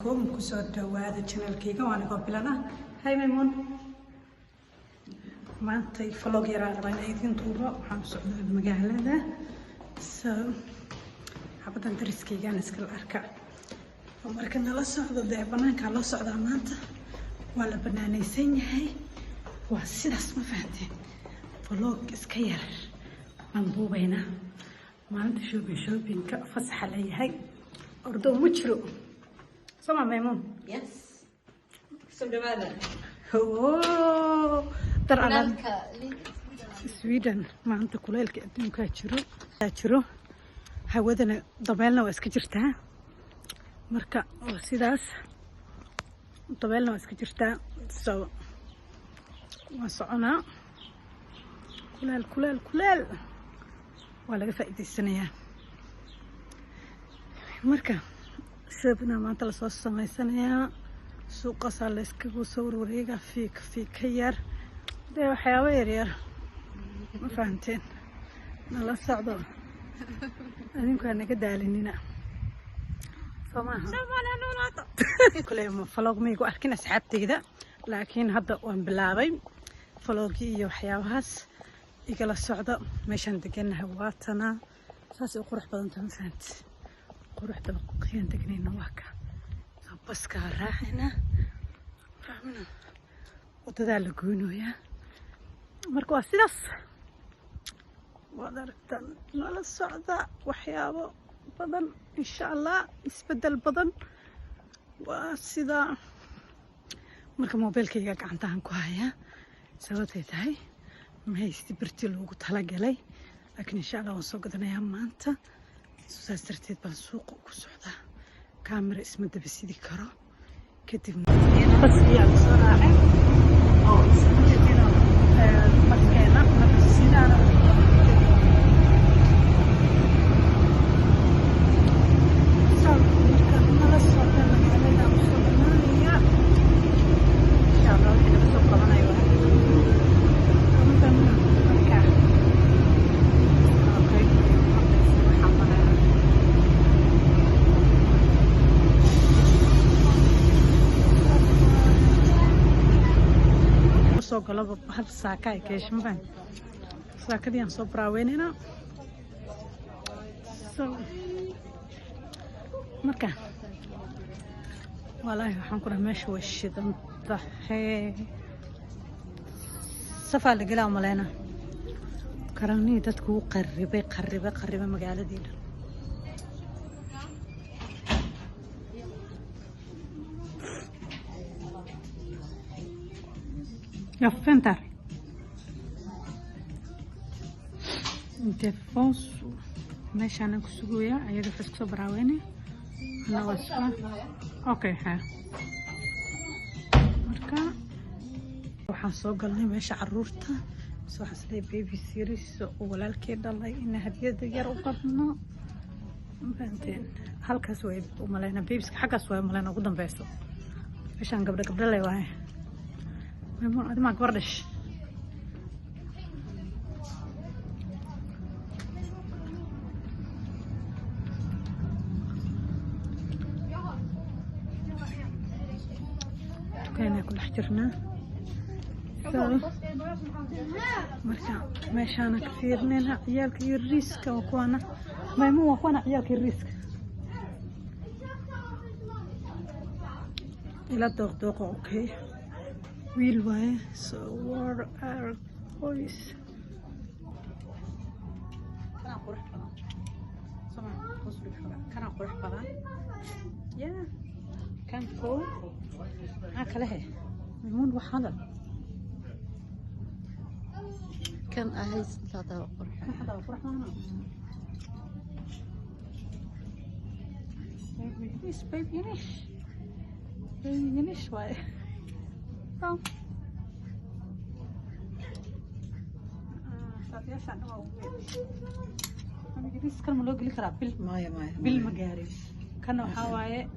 kusoo dhawaada channelkayga waan iga bilana hay maymuun maanta vlog yaraan rabaa inaan idin duubo waxaan u socdaa magaalada xabadan dariskaygaan iskala arka marka nala socdo dee banaankaa loo socdaa maanta waa la banaanaysan yahay waa sidaas ma fahanteen vlog iska yar baan duubaynaa maalinta shoppingka fasaxa leeyahay ordo ma jiro سمع ميمون يس سندبالا هو ترى سويدن ما أنت كليل كأنتم كاتشرو هودنا ضبالنا واسكجرتها مركا وسيداس ضبالنا واسكجرتها سو وصعنا كلال ولا فائدة السنة مركا شوفنا ما تلصق السماء سوق صار لسكو صور وريقة في كير ده حيوير يا ما فهمتين الله صعبة أنا كنا كده علينا فما كل يوم فلوق ميجو أحكي نسحبت كده لكن هذا وان بلابي فلوقي وحياوهاس يقال الصعدة مش عندنا هواتنا ساس أقرح بدن تنسنت قروح دبقيان دقنينا واكا بس كهراحنا فهمنا وتدا لقونو يا مركوا سيداس وقدرت نالا السعودة وحيابو بدن إن شاء الله يسبدل بدن وسيدا مركا موبيلكي قعنتان كوهايا سواتي تاي ما هي استبرتي لو قلت هلا قلي لكن إن شاء الله وصو قدنا يا مانتا سوسرتيد بان سوق كسودا كاميرا اسمه دبسيدي كرو كتب بس يا بصراحه او سمعتينا مكانه نفسينا قلب هاد الساكاي كيش مفهم ساكا ديان سو براوينينا مركا والله waxaan ku rameesh way shidan tahay safa la galaa maleena karani dadku qarribay magaaladiina يا فنتر انت فوسو ماشي انا كسويا ايغا فسكو براويني انا واسفا اوكي ها marka waxaan soo galnay meesha caruurta soo xaslay baby series oo walaalkay dhalay in hadiyada yar u qabno maanteen halkaas way u maleena babies xaqas way maleena ugu dambayso meeshan gabdha leh waay ميمون هذا ما قبردش كان كل حجرنا مركا ماشي انا كثير منها عيالك الريسك وكوانا ميمون واخوانا عيالك الريسك الى دوق اوكي ويل واي صور كويس كان قرح بدن يا كان فوق هكا له ميمون وحاضر كان أهيس هذا قرح هذا قرح بيبي ينش واي كان لو قلي كرا بالمقاريس كانوا حواي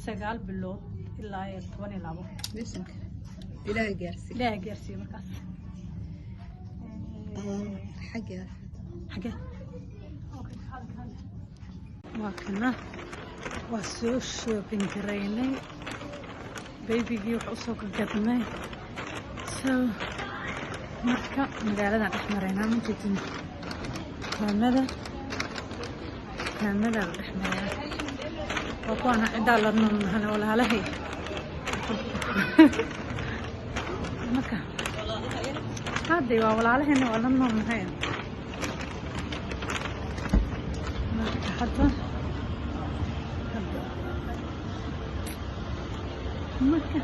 سقال باللود إلا يتواني لابو بسمك إلهي قارسي مركز حاجة وكنا وسوش بنكريني baybigii wax usoo gagadnay. So marka magaalada dhex maraynaa ma jeedin kaamada dhex maraa waa kuwaana ciddaa la noolnahana walaalahay marka hadday waa walaalahayna waa la noolnahay marka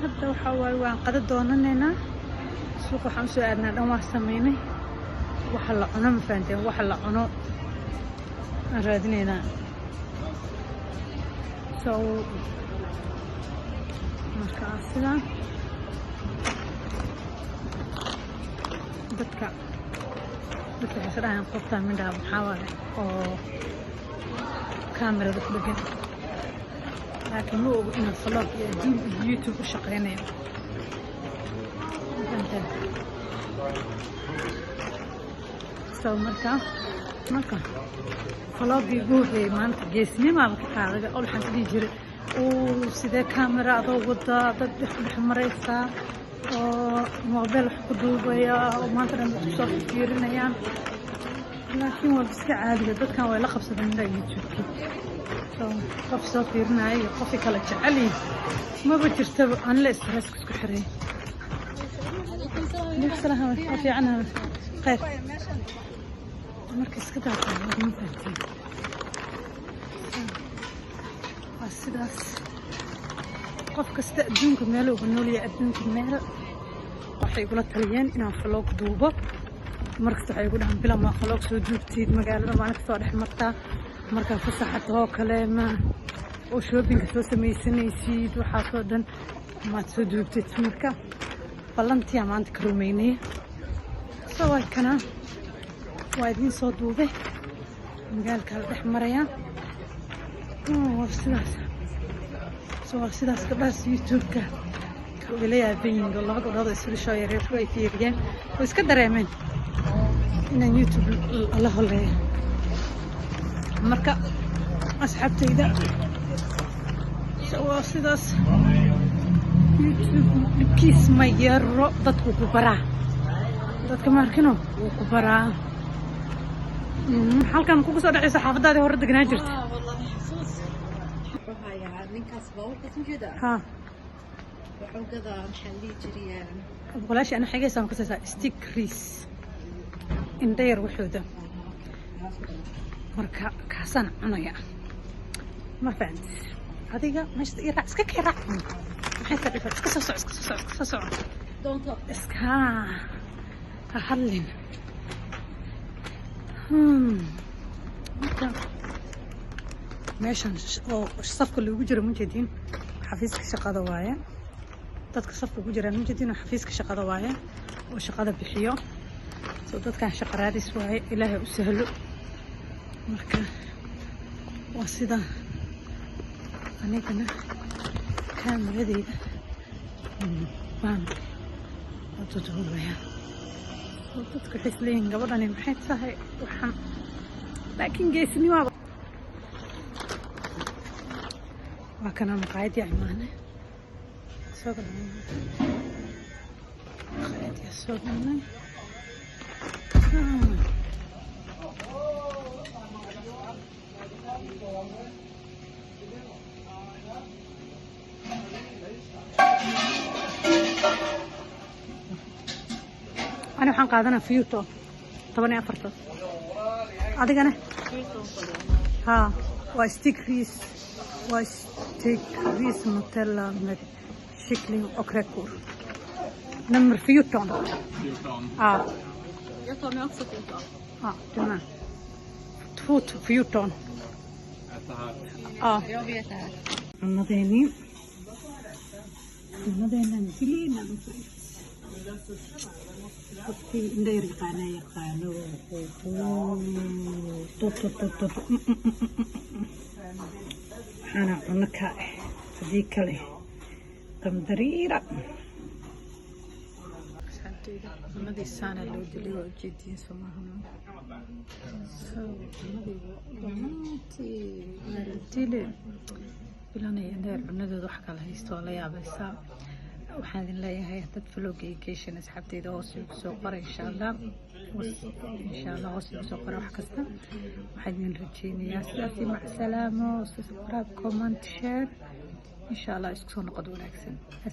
hadda waxaa waaye waan qada doonanaynaa suuq waxaan usoo aadnaa dhan waa sameynay waxa la cuno ma fahanteen waxa la cuno aan raadinaynaa. So markaa sidaa dadka waxay isdhahaan qoftaan midhaa maxaa waaye oo kaamirada ku dhegan laakiin ma ogo inaan vlog iyo adduun iyo YouTube u shaqeynayo. So marka vlogii ugu horreeyay maanta geesnimaaba ka qaadaga oo waxaan isdhihi jiray sidee kaamira adoo wadaa dad dhex maraysaa oo moobeel wax ku duubaya oo maanta dhan dadku soo fiirinayaan laakiin waa iska caadiga dadkan way la qabsadeen midhaa YouTube-kii. So qof soo fiirinaya iyo qofkii kala jecel maba jirtaba aan la istresska isku xiray. Salaam fiicana khayr marka iska daafaa ma fahantiin waa sidaas qof kasta adduunka meel uga noolyahay adduunka meel waxay igula taliyeen inaan vlog duubo markasta waxay igu dhahaan bilan waa vlog soo duubtid magaalada maalin kasta waa dhex martaa markaa fasaxada oo kale ma oo shoppingka soo samaysanaysid waxaasoo dhan maad soo duubtid marka ballantiyaa maanta ka rumeynaya. So waa kana waa idiin soo duubay magaalka la dhex maraya waa sidaas. So waa sidaas gabdhahaas YouTube-ka way la yaaban yihiin oo laba gabdhood oo isla shoo yaryar ay fiiriyeen oo iska dareemeen inaan YouTube la holeeyo. Marka asxaabtayda waa sidaas YouTube dhibkiis ma yaro dadku ku baraa dadka maarkino wuu ku baraa. halkan kugu soo dhacaysa xaafadaadii hore deganaa jirta walaashii ana xigaysaa ka saysaa stick crease indhayar waxooda marka kaasaan cunaya ma fahanti adiga meesha ii raac iska kii raac maxay ka dhifaa iska soo soco iska ha hadlin marka meeshan oo safka lagu jiro ma jeedin xafiiska shaqada waaye dadka safka ku jiraan ma jeedin xafiiska shaqada waaye oo shaqada bixiyo soo dadkan shaqo raadis waaye ilaahay u sahlo marka waa sida anigana kaameradeyda baan ututuubaya dadku waxay isleeyihiin gabadhani maxay tahay waxaan laakiin geesnimaaba waa kana maqaayadii imaane soo galnay maqaayadii soo galnay أنا وحن قاعدنا فيوتو طبعاً أفرطه أديك ها واستيك ريس نوتيلا من شكلين أكريكور نمر فيوتون Jag tar mig också fotboll. تمام تفوت فيوتون Jag vet det här. النظيني نزلينا قفتي ندير قناة قانو أنا عنك هذيك لي قمدريرة ماذا السنة اللي ودي جدي سماهم ماذا بناتي نلتلي bilanaya dheer cunadooda wax kala haysto oo la yaabaysaa. waxaan idin leeyahay dad vlogga iyo geeshan asxaabteyda hoos igu soo qora insha allah hoos igu soo qora wax kasta. waxaan idin rajeynayaa sidaasi mac salaamo, subscribe, comment, share insha allah isku soo noqod wanaagsan.